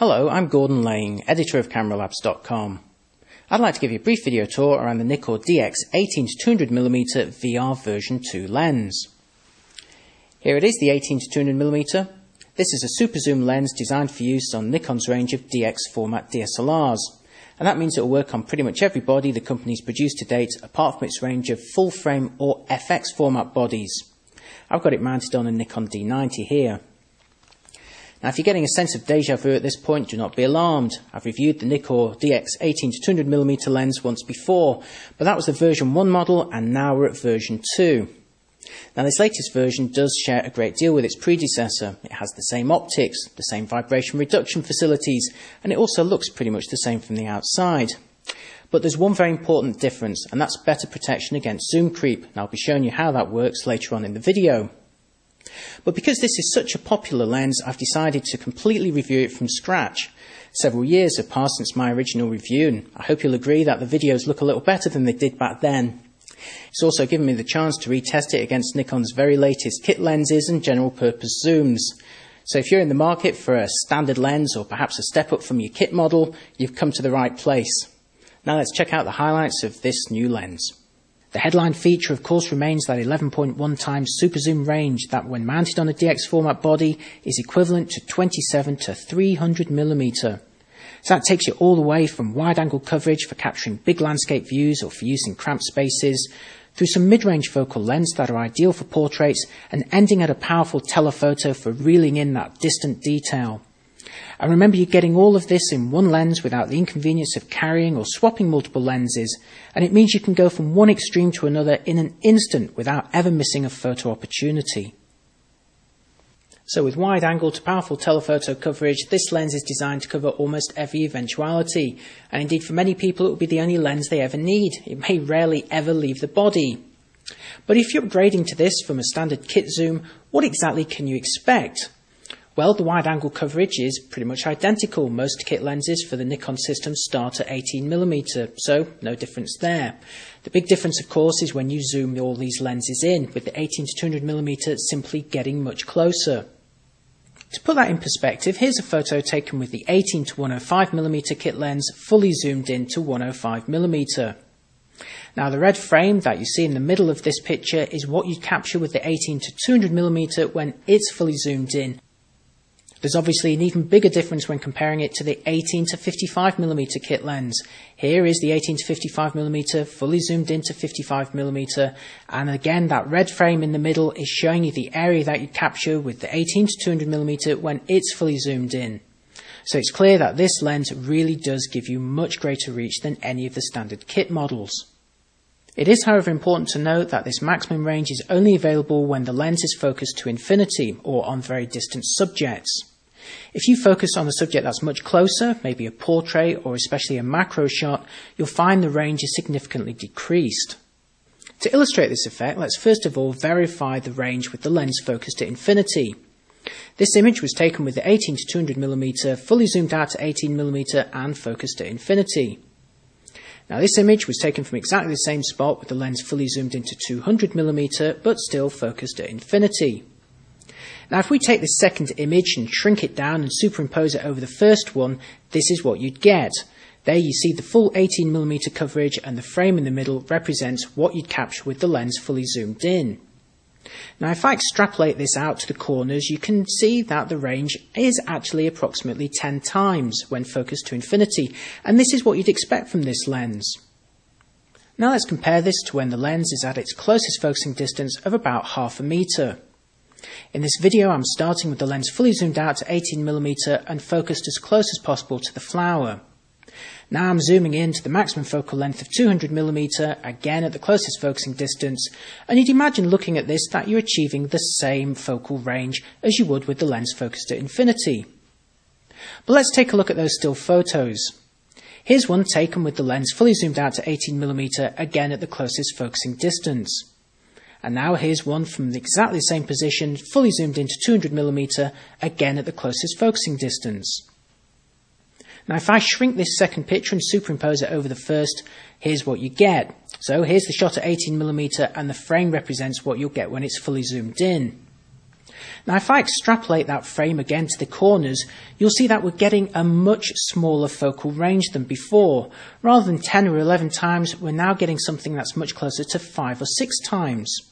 Hello, I'm Gordon Lane, editor of CameraLabs.com. I'd like to give you a brief video tour around the Nikon DX 18-200mm VR version 2 lens. Here it is, the 18-200mm. This is a super zoom lens designed for use on Nikon's range of DX format DSLRs. And that means it will work on pretty much every body the company's produced to date, apart from its range of full frame or FX format bodies. I've got it mounted on a Nikon D90 here. Now, if you're getting a sense of deja vu at this point, do not be alarmed. I've reviewed the Nikon DX 18-200mm lens once before, but that was the version 1 model, and now we're at version 2. Now, this latest version does share a great deal with its predecessor. It has the same optics, the same vibration reduction facilities, and it also looks pretty much the same from the outside. But there's one very important difference, and that's better protection against zoom creep, and I'll be showing you how that works later on in the video. But because this is such a popular lens, I've decided to completely review it from scratch. Several years have passed since my original review, and I hope you'll agree that the videos look a little better than they did back then. It's also given me the chance to retest it against Nikon's very latest kit lenses and general purpose zooms. So if you're in the market for a standard lens or perhaps a step up from your kit model, you've come to the right place. Now let's check out the highlights of this new lens. The headline feature, of course, remains that 11.1 times super zoom range that, when mounted on a DX format body, is equivalent to 27 to 300mm. So that takes you all the way from wide-angle coverage for capturing big landscape views or for use in cramped spaces, through some mid-range focal lengths that are ideal for portraits, and ending at a powerful telephoto for reeling in that distant detail. And remember, you're getting all of this in one lens without the inconvenience of carrying or swapping multiple lenses, and it means you can go from one extreme to another in an instant without ever missing a photo opportunity. So with wide angle to powerful telephoto coverage, this lens is designed to cover almost every eventuality, and indeed for many people it will be the only lens they ever need. It may rarely ever leave the body. But if you're upgrading to this from a standard kit zoom, what exactly can you expect? Well, the wide-angle coverage is pretty much identical. Most kit lenses for the Nikon system start at 18mm, so no difference there. The big difference, of course, is when you zoom all these lenses in, with the 18-200mm simply getting much closer. To put that in perspective, here's a photo taken with the 18-105mm kit lens fully zoomed in to 105mm. Now, the red frame that you see in the middle of this picture is what you'd capture with the 18-200mm when it's fully zoomed in. There's obviously an even bigger difference when comparing it to the 18-55mm kit lens. Here is the 18-55mm fully zoomed into 55mm, and again that red frame in the middle is showing you the area that you capture with the 18-200mm when it's fully zoomed in. So it's clear that this lens really does give you much greater reach than any of the standard kit models. It is, however, important to note that this maximum range is only available when the lens is focused to infinity or on very distant subjects. If you focus on a subject that's much closer, maybe a portrait or especially a macro shot, you'll find the range is significantly decreased. To illustrate this effect, let's first of all verify the range with the lens focused to infinity. This image was taken with the 18-200mm fully zoomed out to 18mm and focused to infinity. Now, this image was taken from exactly the same spot with the lens fully zoomed into 200mm but still focused at infinity. Now, if we take this second image and shrink it down and superimpose it over the first one, this is what you'd get. There you see the full 18mm coverage, and the frame in the middle represents what you'd capture with the lens fully zoomed in. Now, if I extrapolate this out to the corners, you can see that the range is actually approximately 10 times when focused to infinity, and this is what you'd expect from this lens. Now let's compare this to when the lens is at its closest focusing distance of about half a meter. In this video, I'm starting with the lens fully zoomed out to 18mm and focused as close as possible to the flower. Now I'm zooming in to the maximum focal length of 200mm, again at the closest focusing distance, and you'd imagine looking at this that you're achieving the same focal range as you would with the lens focused at infinity. But let's take a look at those still photos. Here's one taken with the lens fully zoomed out to 18mm, again at the closest focusing distance. And now here's one from exactly the same position, fully zoomed into 200mm, again at the closest focusing distance. Now, if I shrink this second picture and superimpose it over the first, here's what you get. So here's the shot at 18mm, and the frame represents what you'll get when it's fully zoomed in. Now if I extrapolate that frame again to the corners, you'll see that we're getting a much smaller focal range than before. Rather than 10 or 11 times, we're now getting something that's much closer to 5 or 6 times.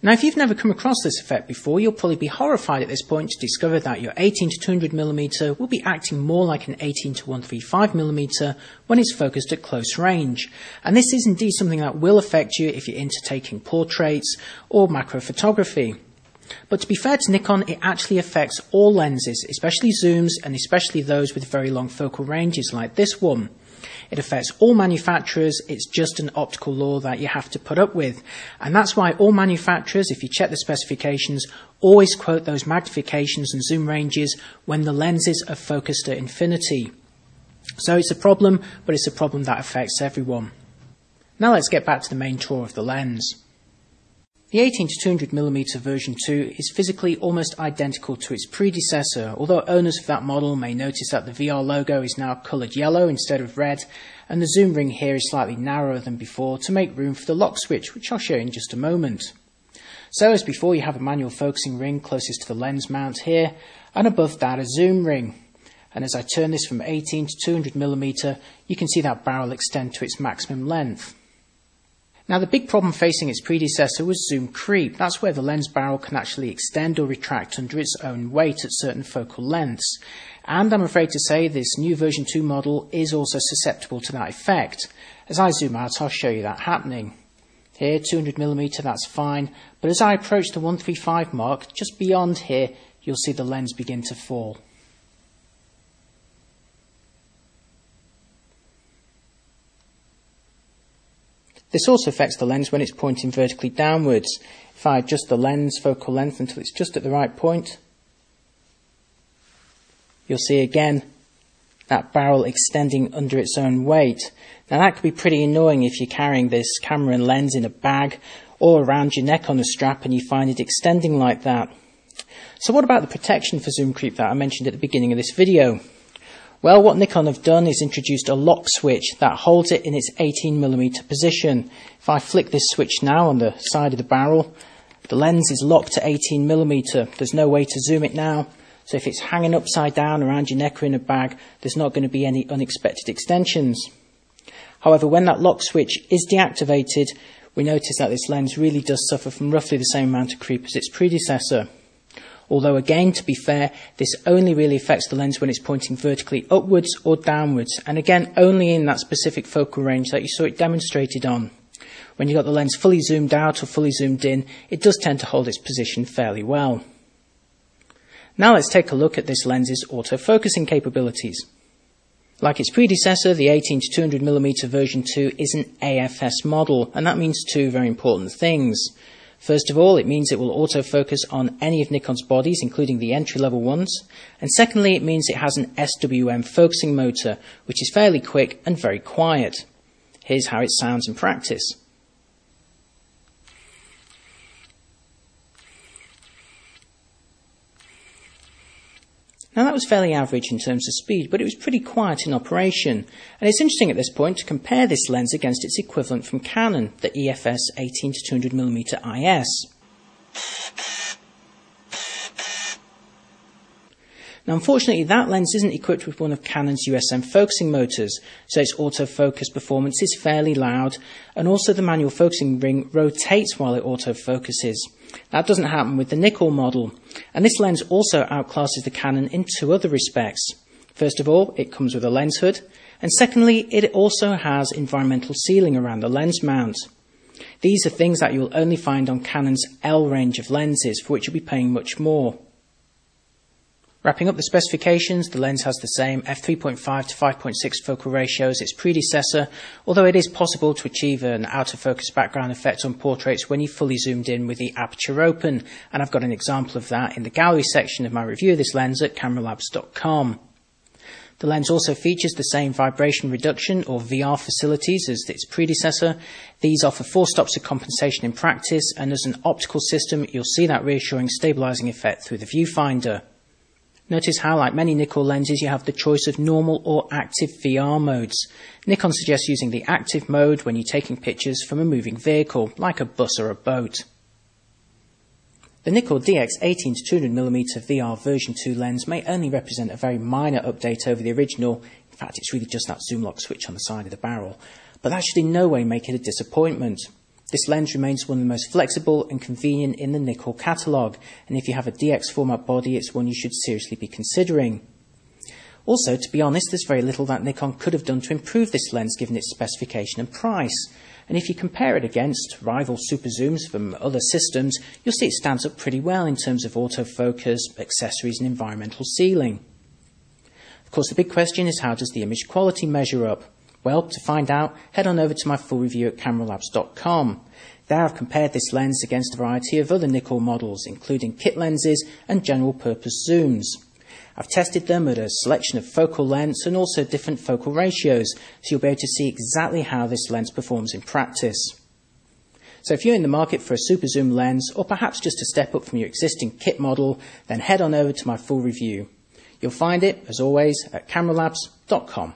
Now if you've never come across this effect before, you'll probably be horrified at this point to discover that your 18 to 200mm will be acting more like an 18 to 135mm when it's focused at close range. And this is indeed something that will affect you if you're into taking portraits or macro photography. But to be fair to Nikon, it actually affects all lenses, especially zooms and especially those with very long focal ranges like this one. It affects all manufacturers. It's just an optical law that you have to put up with. And that's why all manufacturers, if you check the specifications, always quote those magnifications and zoom ranges when the lenses are focused at infinity. So it's a problem, but it's a problem that affects everyone. Now let's get back to the main tour of the lens. The 18 to 200mm version 2 is physically almost identical to its predecessor, although owners of that model may notice that the VR logo is now coloured yellow instead of red, and the zoom ring here is slightly narrower than before to make room for the lock switch, which I'll show you in just a moment. So as before, you have a manual focusing ring closest to the lens mount here, and above that a zoom ring. And as I turn this from 18 to 200mm, you can see that barrel extend to its maximum length. Now the big problem facing its predecessor was zoom creep. That's where the lens barrel can actually extend or retract under its own weight at certain focal lengths. And I'm afraid to say this new version 2 model is also susceptible to that effect. As I zoom out, I'll show you that happening. Here, 200mm, that's fine. But as I approach the 135 mark, just beyond here, you'll see the lens begin to fall. This also affects the lens when it's pointing vertically downwards. If I adjust the lens focal length until it's just at the right point, you'll see again that barrel extending under its own weight. Now that could be pretty annoying if you're carrying this camera and lens in a bag or around your neck on a strap and you find it extending like that. So what about the protection for zoom creep that I mentioned at the beginning of this video? Well, what Nikon have done is introduced a lock switch that holds it in its 18mm position. If I flick this switch now on the side of the barrel, the lens is locked to 18mm. There's no way to zoom it now. So if it's hanging upside down around your neck or in a bag, there's not going to be any unexpected extensions. However, when that lock switch is deactivated, we notice that this lens really does suffer from roughly the same amount of creep as its predecessor. Although again, to be fair, this only really affects the lens when it's pointing vertically upwards or downwards, and again, only in that specific focal range that you saw it demonstrated on. When you've got the lens fully zoomed out or fully zoomed in, it does tend to hold its position fairly well. Now let's take a look at this lens's autofocusing capabilities. Like its predecessor, the 18 to 200mm version 2 is an AFS model, and that means two very important things. First of all, it means it will autofocus on any of Nikon's bodies, including the entry-level ones. And secondly, it means it has an SWM focusing motor, which is fairly quick and very quiet. Here's how it sounds in practice. Now that was fairly average in terms of speed, but it was pretty quiet in operation. And it's interesting at this point to compare this lens against its equivalent from Canon, the EFS 18 to 200mm IS. Now unfortunately that lens isn't equipped with one of Canon's USM focusing motors, so its autofocus performance is fairly loud, and also the manual focusing ring rotates while it autofocuses. That doesn't happen with the Nikon model, and this lens also outclasses the Canon in two other respects. First of all, it comes with a lens hood, and secondly, it also has environmental sealing around the lens mount. These are things that you'll only find on Canon's L range of lenses, for which you'll be paying much more. Wrapping up the specifications, the lens has the same f3.5 to 5.6 focal ratio as its predecessor, although it is possible to achieve an out-of-focus background effect on portraits when you've fully zoomed in with the aperture open, and I've got an example of that in the gallery section of my review of this lens at cameralabs.com. The lens also features the same vibration reduction or VR facilities as its predecessor. These offer 4 stops of compensation in practice, and as an optical system, you'll see that reassuring stabilizing effect through the viewfinder. Notice how, like many Nikon lenses, you have the choice of normal or active VR modes. Nikon suggests using the active mode when you're taking pictures from a moving vehicle, like a bus or a boat. The Nikon DX18-200mm VR version 2 lens may only represent a very minor update over the original. In fact, it's really just that zoom lock switch on the side of the barrel. But that should in no way make it a disappointment. This lens remains one of the most flexible and convenient in the Nikon catalogue, and if you have a DX format body, it's one you should seriously be considering. Also, to be honest, there's very little that Nikon could have done to improve this lens given its specification and price. And if you compare it against rival super zooms from other systems, you'll see it stands up pretty well in terms of autofocus, accessories and environmental sealing. Of course, the big question is, how does the image quality measure up? Well, to find out, head on over to my full review at cameralabs.com. There I've compared this lens against a variety of other Nikon models, including kit lenses and general purpose zooms. I've tested them at a selection of focal lengths and also different focal ratios, so you'll be able to see exactly how this lens performs in practice. So if you're in the market for a super zoom lens, or perhaps just a step up from your existing kit model, then head on over to my full review. You'll find it, as always, at cameralabs.com.